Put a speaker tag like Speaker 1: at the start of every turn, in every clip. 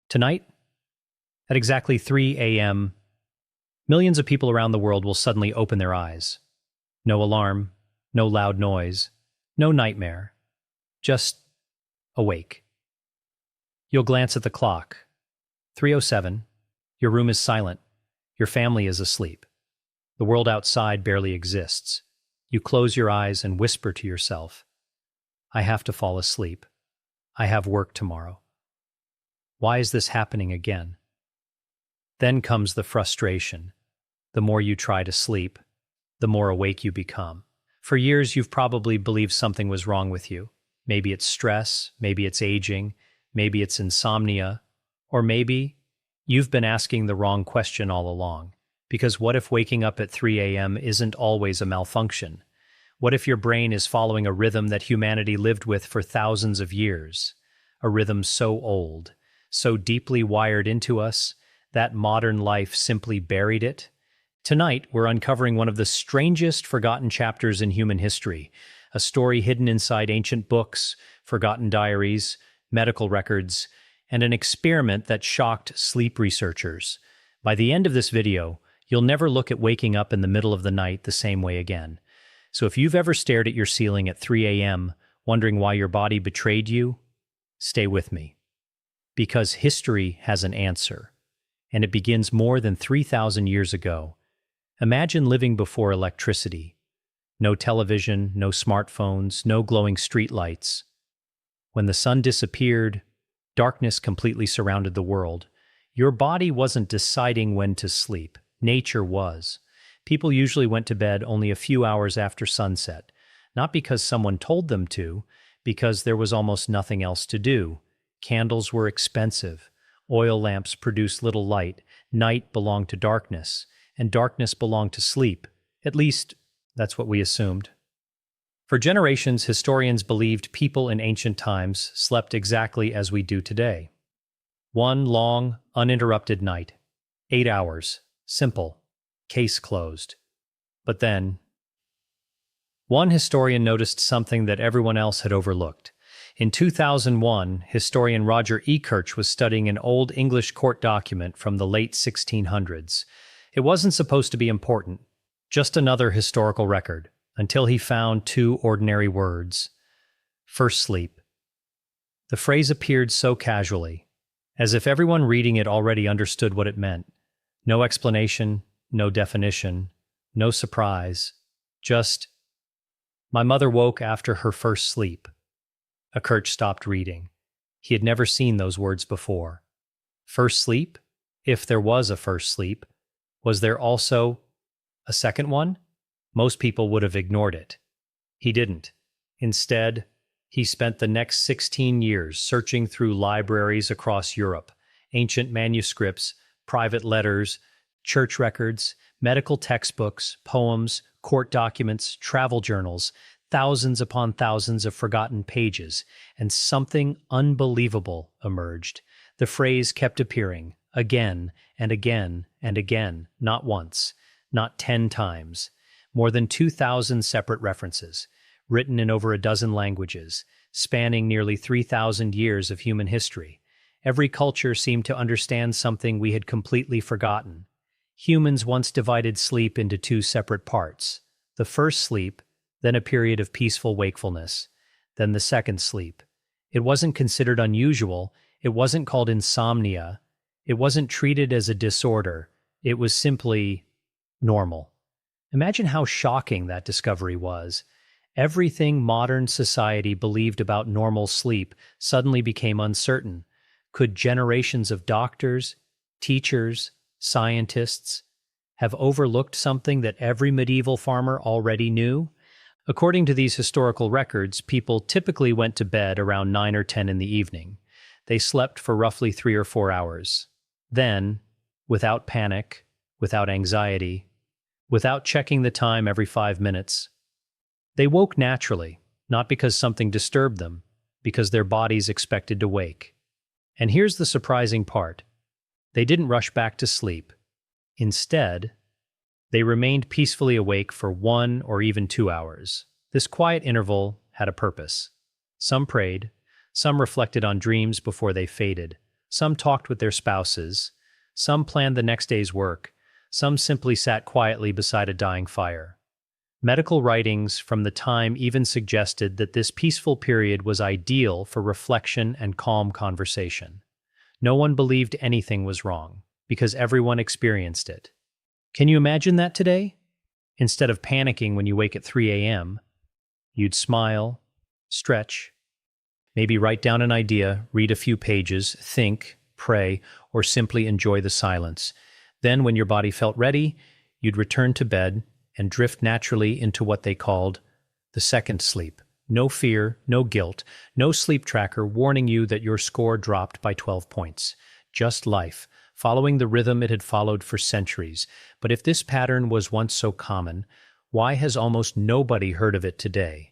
Speaker 1: Tonight, at exactly 3 a.m., millions of people around the world will suddenly open their eyes. No alarm, no loud noise, no nightmare, just awake. You'll glance at the clock. 3:07. Your room is silent. Your family is asleep. The world outside barely exists. You close your eyes and whisper to yourself, I have to fall asleep. I have work tomorrow. Why is this happening again? Then comes the frustration. The more you try to sleep, the more awake you become. For years, you've probably believed something was wrong with you. Maybe it's stress, maybe it's aging, maybe it's insomnia, or maybe you've been asking the wrong question all along. Because what if waking up at 3 a.m. isn't always a malfunction? What if your brain is following a rhythm that humanity lived with for thousands of years? A rhythm so old, so deeply wired into us, that modern life simply buried it? Tonight, we're uncovering one of the strangest forgotten chapters in human history, a story hidden inside ancient books, forgotten diaries, medical records, and an experiment that shocked sleep researchers. By the end of this video, you'll never look at waking up in the middle of the night the same way again. So if you've ever stared at your ceiling at 3 a.m., wondering why your body betrayed you, stay with me. Because history has an answer, and it begins more than 3,000 years ago. Imagine living before electricity. No television, no smartphones, no glowing streetlights. When the sun disappeared, darkness completely surrounded the world. Your body wasn't deciding when to sleep. Nature was. People usually went to bed only a few hours after sunset, not because someone told them to, because there was almost nothing else to do. Candles were expensive. Oil lamps produced little light. Night belonged to darkness, and darkness belonged to sleep. At least, that's what we assumed. For generations, historians believed people in ancient times slept exactly as we do today. One long, uninterrupted night. 8 hours. Simple. Case closed. But then, one historian noticed something that everyone else had overlooked. In 2001, historian Roger E. Kirch was studying an old English court document from the late 1600s. It wasn't supposed to be important, just another historical record, until he found two ordinary words. First sleep. The phrase appeared so casually, as if everyone reading it already understood what it meant. No explanation, no definition, no surprise, just, my mother woke after her first sleep. A Kirch stopped reading. He had never seen those words before. First sleep? If there was a first sleep, was there also a second one? Most people would have ignored it. He didn't. Instead, he spent the next 16 years searching through libraries across Europe, ancient manuscripts, private letters, church records, medical textbooks, poems, court documents, travel journals, thousands upon thousands of forgotten pages, and something unbelievable emerged. The phrase kept appearing, again and again and again, not once, not 10 times. More than 2,000 separate references, written in over a dozen languages, spanning nearly 3,000 years of human history. Every culture seemed to understand something we had completely forgotten. Humans once divided sleep into two separate parts. The first sleep, then a period of peaceful wakefulness, then the second sleep. It wasn't considered unusual, it wasn't called insomnia, it wasn't treated as a disorder, it was simply normal. Imagine how shocking that discovery was. Everything modern society believed about normal sleep suddenly became uncertain. Could generations of doctors, teachers, scientists have overlooked something that every medieval farmer already knew? According to these historical records, people typically went to bed around 9 or 10 in the evening. They slept for roughly 3 or 4 hours. Then, without panic, without anxiety, without checking the time every 5 minutes, they woke naturally, not because something disturbed them, because their bodies expected to wake. And here's the surprising part. They didn't rush back to sleep. Instead, they remained peacefully awake for 1 or even 2 hours. This quiet interval had a purpose. Some prayed, some reflected on dreams before they faded, Some talked with their spouses. Some planned the next day's work. Some simply sat quietly beside a dying fire. Medical writings from the time even suggested that this peaceful period was ideal for reflection and calm conversation. No one believed anything was wrong, because everyone experienced it. Can you imagine that today? Instead of panicking when you wake at 3 a.m., you'd smile, stretch, maybe write down an idea, read a few pages, think, pray, or simply enjoy the silence. Then, when your body felt ready, you'd return to bed and drift naturally into what they called the second sleep. No fear, no guilt, no sleep tracker warning you that your score dropped by 12 points. Just life, following the rhythm it had followed for centuries. But if this pattern was once so common, why has almost nobody heard of it today?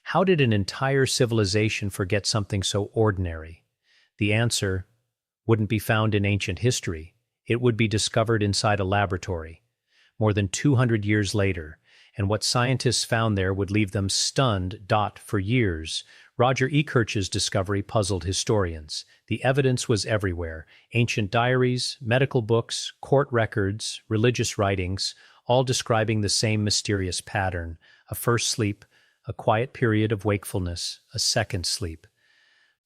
Speaker 1: How did an entire civilization forget something so ordinary? The answer wouldn't be found in ancient history. It would be discovered inside a laboratory, more than 200 years later, and what scientists found there would leave them stunned for years. Roger E. Kirch's discovery puzzled historians. The evidence was everywhere: ancient diaries, medical books, court records, religious writings, all describing the same mysterious pattern: a first sleep, a quiet period of wakefulness, a second sleep.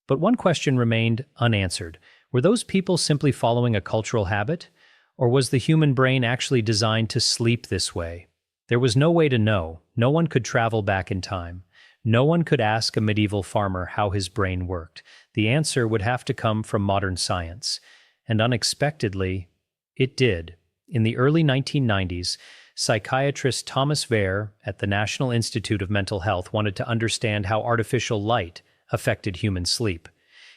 Speaker 1: But one question remained unanswered. Were those people simply following a cultural habit? Or was the human brain actually designed to sleep this way? There was no way to know. No one could travel back in time. No one could ask a medieval farmer how his brain worked. The answer would have to come from modern science. And unexpectedly, it did. In the early 1990s, psychiatrist Thomas Wehr at the National Institute of Mental Health wanted to understand how artificial light affected human sleep.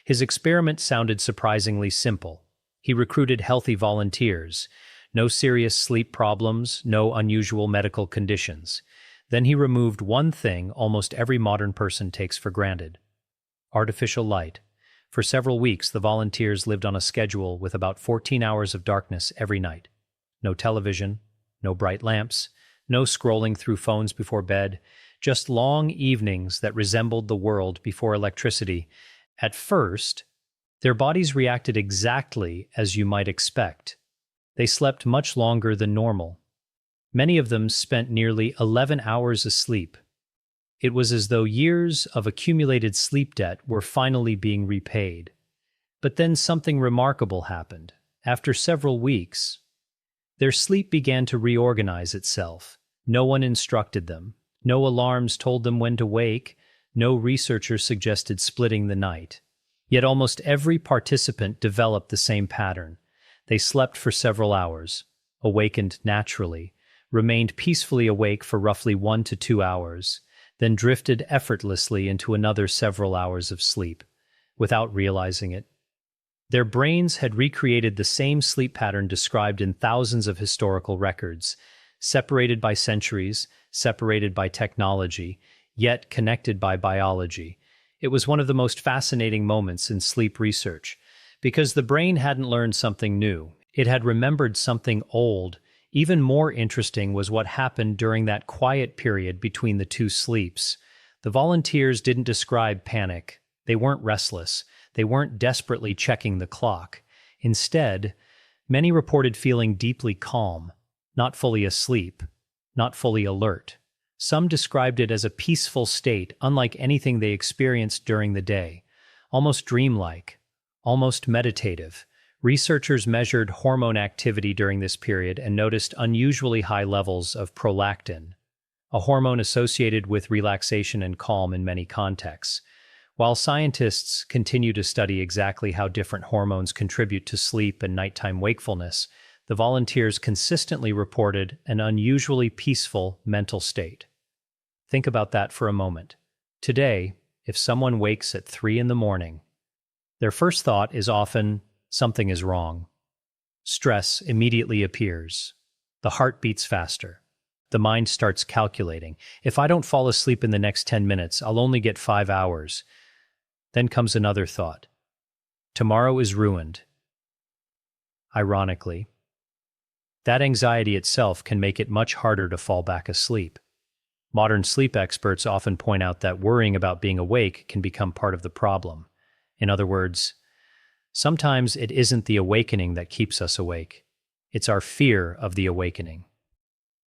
Speaker 1: His experiment sounded surprisingly simple. He recruited healthy volunteers. No serious sleep problems, no unusual medical conditions. Then he removed one thing almost every modern person takes for granted: artificial light. For several weeks, the volunteers lived on a schedule with about 14 hours of darkness every night. No television, no bright lamps, no scrolling through phones before bed, just long evenings that resembled the world before electricity. At first, their bodies reacted exactly as you might expect. They slept much longer than normal. Many of them spent nearly 11 hours asleep. It was as though years of accumulated sleep debt were finally being repaid. But then something remarkable happened. After several weeks, their sleep began to reorganize itself. No one instructed them. No alarms told them when to wake. No researcher suggested splitting the night. Yet almost every participant developed the same pattern. They slept for several hours, awakened naturally, remained peacefully awake for roughly 1 to 2 hours, then drifted effortlessly into another several hours of sleep, without realizing it. Their brains had recreated the same sleep pattern described in thousands of historical records, separated by centuries, separated by technology, yet connected by biology. It was one of the most fascinating moments in sleep research, because the brain hadn't learned something new. It had remembered something old. Even more interesting was what happened during that quiet period between the two sleeps. The volunteers didn't describe panic. They weren't restless. They weren't desperately checking the clock. Instead, many reported feeling deeply calm, not fully asleep, not fully alert. Some described it as a peaceful state, unlike anything they experienced during the day, almost dreamlike, almost meditative. Researchers measured hormone activity during this period and noticed unusually high levels of prolactin, a hormone associated with relaxation and calm in many contexts. While scientists continue to study exactly how different hormones contribute to sleep and nighttime wakefulness, the volunteers consistently reported an unusually peaceful mental state. Think about that for a moment. Today, if someone wakes at 3 in the morning, their first thought is often, something is wrong. Stress immediately appears. The heart beats faster. The mind starts calculating. If I don't fall asleep in the next 10 minutes, I'll only get 5 hours. Then comes another thought. Tomorrow is ruined. Ironically, that anxiety itself can make it much harder to fall back asleep. Modern sleep experts often point out that worrying about being awake can become part of the problem. In other words, Sometimes it isn't the awakening that keeps us awake. It's our fear of the awakening.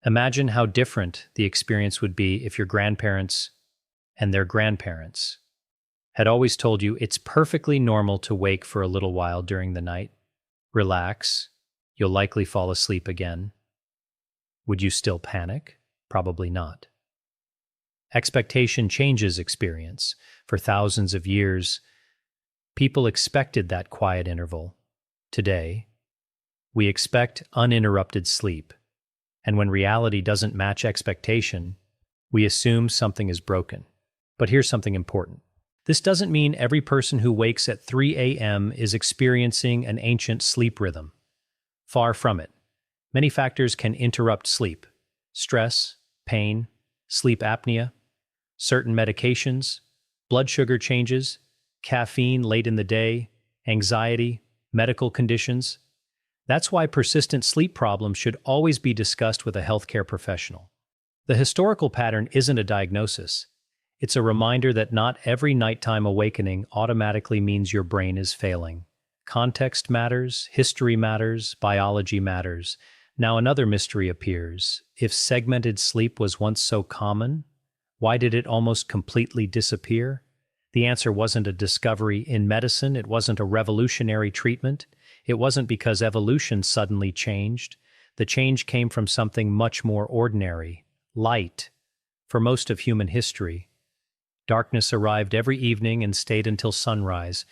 Speaker 1: Imagine how different the experience would be if your grandparents and their grandparents had always told you it's perfectly normal to wake for a little while during the night. Relax, you'll likely fall asleep again. Would you still panic? Probably not. Expectation changes experience. For thousands of years, people expected that quiet interval. Today, we expect uninterrupted sleep. And when reality doesn't match expectation, we assume something is broken. But here's something important. This doesn't mean every person who wakes at 3 a.m. is experiencing an ancient sleep rhythm. Far from it. Many factors can interrupt sleep. Stress, pain, sleep apnea, certain medications, blood sugar changes, caffeine late in the day, anxiety, medical conditions. That's why persistent sleep problems should always be discussed with a healthcare professional. The historical pattern isn't a diagnosis. It's a reminder that not every nighttime awakening automatically means your brain is failing. Context matters, history matters, biology matters. Now another mystery appears. If segmented sleep was once so common, why did it almost completely disappear? The answer wasn't a discovery in medicine, it wasn't a revolutionary treatment, it wasn't because evolution suddenly changed. The change came from something much more ordinary, light. For most of human history, darkness arrived every evening and stayed until sunrise.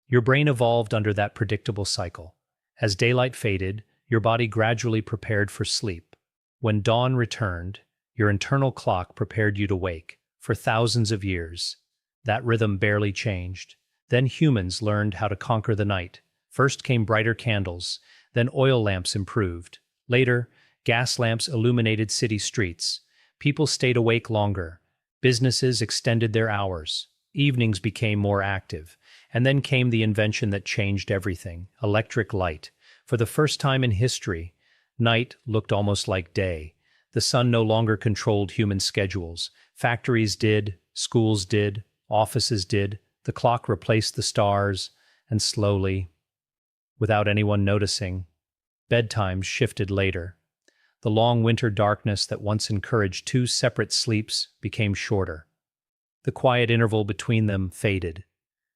Speaker 1: Your brain evolved under that predictable cycle. As daylight faded, your body gradually prepared for sleep. When dawn returned, your internal clock prepared you to wake. For thousands of years, that rhythm barely changed. Then humans learned how to conquer the night. First came brighter candles, then oil lamps improved. Later, gas lamps illuminated city streets. People stayed awake longer. Businesses extended their hours. Evenings became more active. And then came the invention that changed everything: electric light. For the first time in history, night looked almost like day. The sun no longer controlled human schedules. Factories did, schools did, offices did. The clock replaced the stars, and slowly, without anyone noticing, bedtimes shifted later. The long winter darkness that once encouraged 2 separate sleeps became shorter. The quiet interval between them faded.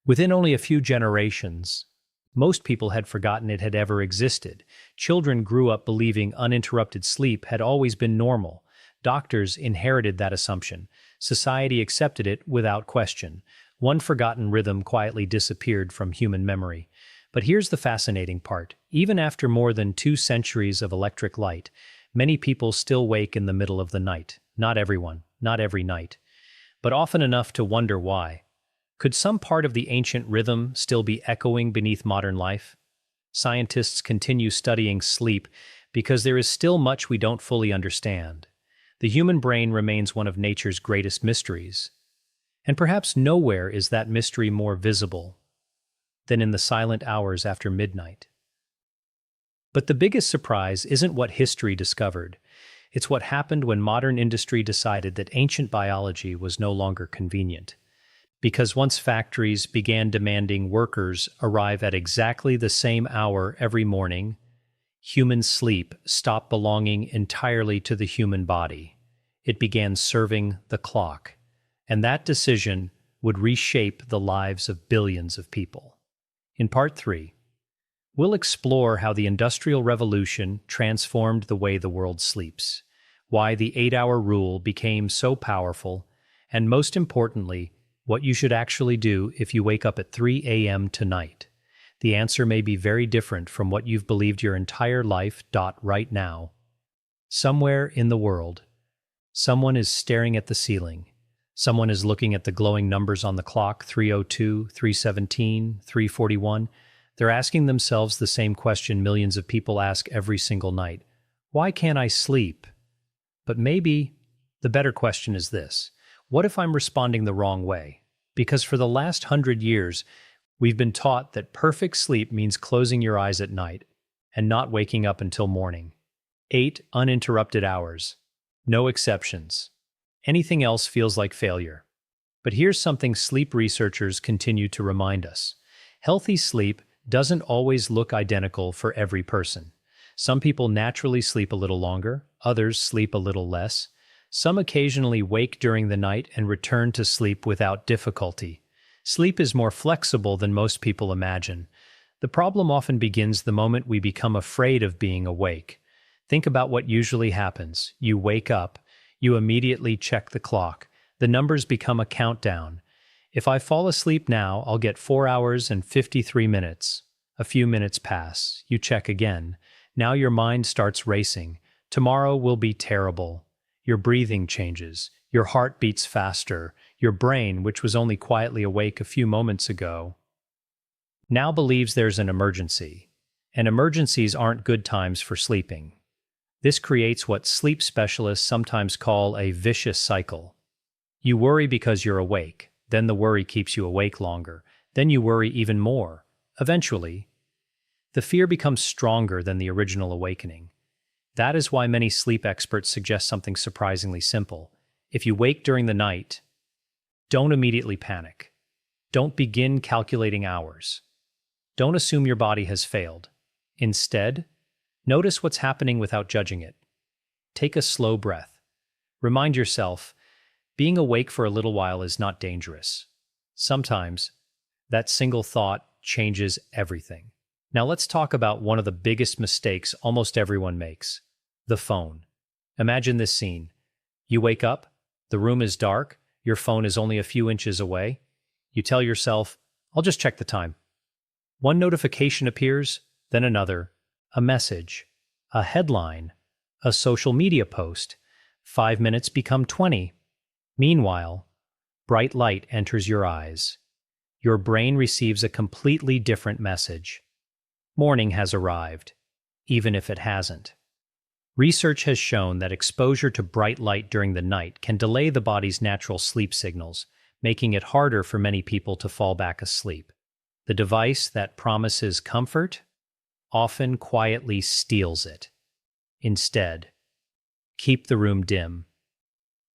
Speaker 1: Within only a few generations, most people had forgotten it had ever existed. Children grew up believing uninterrupted sleep had always been normal. Doctors inherited that assumption. Society accepted it without question. One forgotten rhythm quietly disappeared from human memory. But here's the fascinating part. Even after more than 2 centuries of electric light, many people still wake in the middle of the night. Not everyone, not every night, but often enough to wonder why. Could some part of the ancient rhythm still be echoing beneath modern life? Scientists continue studying sleep because there is still much we don't fully understand. The human brain remains one of nature's greatest mysteries. And perhaps nowhere is that mystery more visible than in the silent hours after midnight. But the biggest surprise isn't what history discovered. It's what happened when modern industry decided that ancient biology was no longer convenient. Because once factories began demanding workers arrive at exactly the same hour every morning, human sleep stopped belonging entirely to the human body. It began serving the clock. And that decision would reshape the lives of billions of people. In Part 3, we'll explore how the Industrial Revolution transformed the way the world sleeps, why the 8-hour rule became so powerful, and most importantly, what you should actually do if you wake up at 3 a.m. tonight. The answer may be very different from what you've believed your entire life. Right now, somewhere in the world, someone is staring at the ceiling. Someone is looking at the glowing numbers on the clock, 3:02, 3:17, 3:41. They're asking themselves the same question millions of people ask every single night. Why can't I sleep? But maybe the better question is this: what if I'm responding the wrong way? Because for the last 100 years, we've been taught that perfect sleep means closing your eyes at night and not waking up until morning. 8 uninterrupted hours. No exceptions. Anything else feels like failure. But here's something sleep researchers continue to remind us. Healthy sleep doesn't always look identical for every person. Some people naturally sleep a little longer, others sleep a little less. Some occasionally wake during the night and return to sleep without difficulty. Sleep is more flexible than most people imagine. The problem often begins the moment we become afraid of being awake. Think about what usually happens. You wake up, you immediately check the clock. The numbers become a countdown. If I fall asleep now, I'll get 4 hours and 53 minutes. A few minutes pass. You check again. Now your mind starts racing. Tomorrow will be terrible. Your breathing changes. Your heart beats faster. Your brain, which was only quietly awake a few moments ago, now believes there's an emergency. And emergencies aren't good times for sleeping. This creates what sleep specialists sometimes call a vicious cycle. You worry because you're awake. Then the worry keeps you awake longer. Then you worry even more. Eventually, the fear becomes stronger than the original awakening. That is why many sleep experts suggest something surprisingly simple. If you wake during the night, don't immediately panic. Don't begin calculating hours. Don't assume your body has failed. Instead, notice what's happening without judging it. Take a slow breath. Remind yourself, being awake for a little while is not dangerous. Sometimes, that single thought changes everything. Now let's talk about one of the biggest mistakes almost everyone makes: the phone. Imagine this scene. You wake up, the room is dark, your phone is only a few inches away. You tell yourself, I'll just check the time. One notification appears, then another, a message, a headline, a social media post. 5 minutes become 20. Meanwhile, bright light enters your eyes. Your brain receives a completely different message. Morning has arrived, even if it hasn't. Research has shown that exposure to bright light during the night can delay the body's natural sleep signals, making it harder for many people to fall back asleep. The device that promises comfort often quietly steals it. Instead, keep the room dim.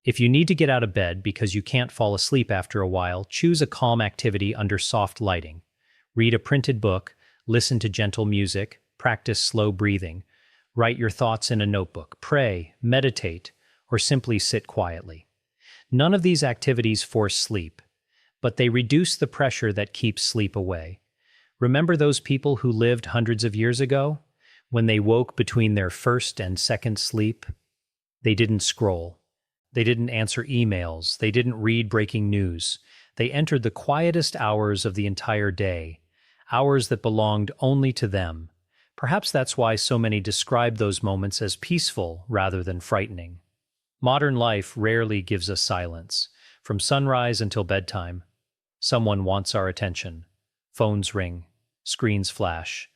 Speaker 1: If you need to get out of bed because you can't fall asleep after a while, choose a calm activity under soft lighting. Read a printed book, listen to gentle music, practice slow breathing, write your thoughts in a notebook, pray, meditate, or simply sit quietly. None of these activities force sleep, but they reduce the pressure that keeps sleep away. Remember those people who lived hundreds of years ago? When they woke between their first and second sleep, they didn't scroll. They didn't answer emails. They didn't read breaking news. They entered the quietest hours of the entire day, hours that belonged only to them. Perhaps that's why so many describe those moments as peaceful rather than frightening. Modern life rarely gives us silence. From sunrise until bedtime, someone wants our attention. Phones ring, screens flash,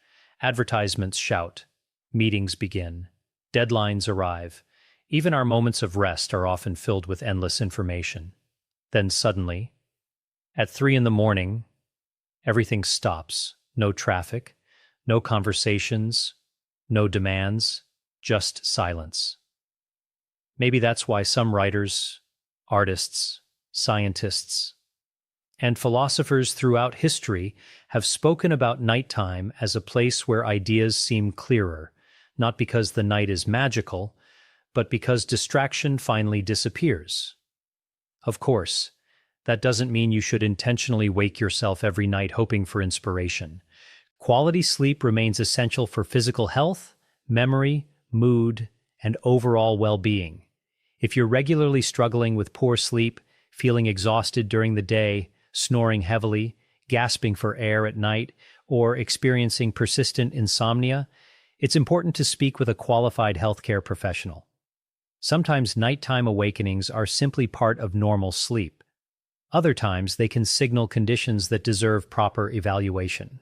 Speaker 1: advertisements shout, meetings begin, deadlines arrive. Even our moments of rest are often filled with endless information. Then suddenly, at 3 in the morning, everything stops. No traffic, no conversations, no demands, just silence. Maybe that's why some writers, artists, scientists, and philosophers throughout history have spoken about nighttime as a place where ideas seem clearer, not because the night is magical, but because distraction finally disappears. Of course, that doesn't mean you should intentionally wake yourself every night hoping for inspiration. Quality sleep remains essential for physical health, memory, mood, and overall well-being. If you're regularly struggling with poor sleep, feeling exhausted during the day, snoring heavily, gasping for air at night, or experiencing persistent insomnia, it's important to speak with a qualified healthcare professional. Sometimes nighttime awakenings are simply part of normal sleep. Other times they can signal conditions that deserve proper evaluation.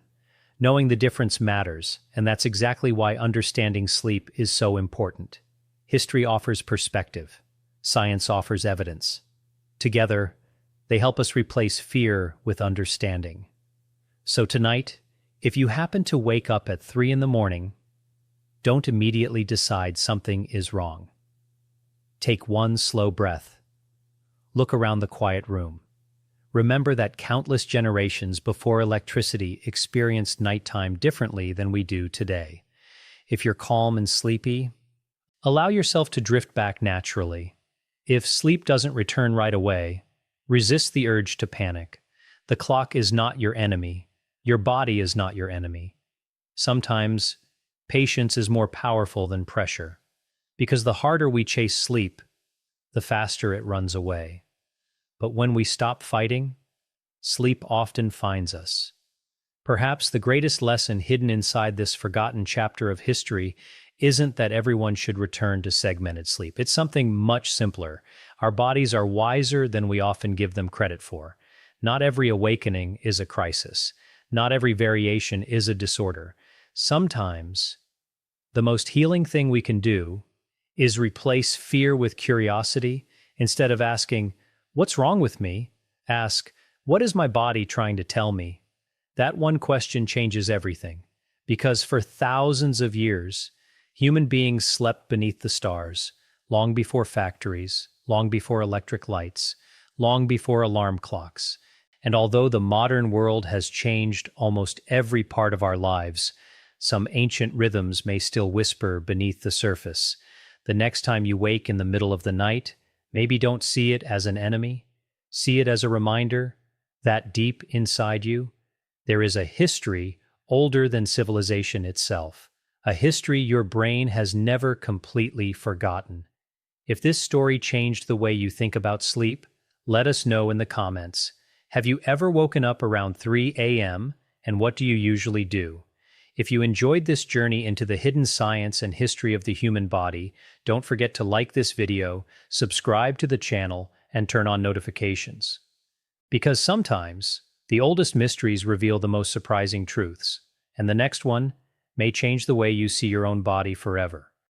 Speaker 1: Knowing the difference matters, and that's exactly why understanding sleep is so important. History offers perspective. Science offers evidence. Together, they help us replace fear with understanding. So tonight, if you happen to wake up at 3 in the morning, don't immediately decide something is wrong. Take one slow breath. Look around the quiet room. remember that countless generations before electricity experienced nighttime differently than we do today. If you're calm and sleepy, allow yourself to drift back naturally. If sleep doesn't return right away, resist the urge to panic. The clock is not your enemy. Your body is not your enemy. Sometimes, patience is more powerful than pressure, because the harder we chase sleep, the faster it runs away. But when we stop fighting, sleep often finds us. Perhaps the greatest lesson hidden inside this forgotten chapter of history isn't that everyone should return to segmented sleep. It's something much simpler. Our bodies are wiser than we often give them credit for. Not every awakening is a crisis. Not every variation is a disorder. Sometimes, the most healing thing we can do is replace fear with curiosity. Instead of asking, "What's wrong with me?" ask, "What is my body trying to tell me?" That one question changes everything, because for thousands of years, human beings slept beneath the stars, long before factories, long before electric lights, long before alarm clocks. And although the modern world has changed almost every part of our lives, some ancient rhythms may still whisper beneath the surface. The next time you wake in the middle of the night, maybe don't see it as an enemy. See it as a reminder that deep inside you, there is a history older than civilization itself, a history your brain has never completely forgotten. If this story changed the way you think about sleep, let us know in the comments. Have you ever woken up around 3 a.m., and what do you usually do? If you enjoyed this journey into the hidden science and history of the human body, don't forget to like this video, subscribe to the channel, and turn on notifications. Because sometimes, the oldest mysteries reveal the most surprising truths, and the next one may change the way you see your own body forever.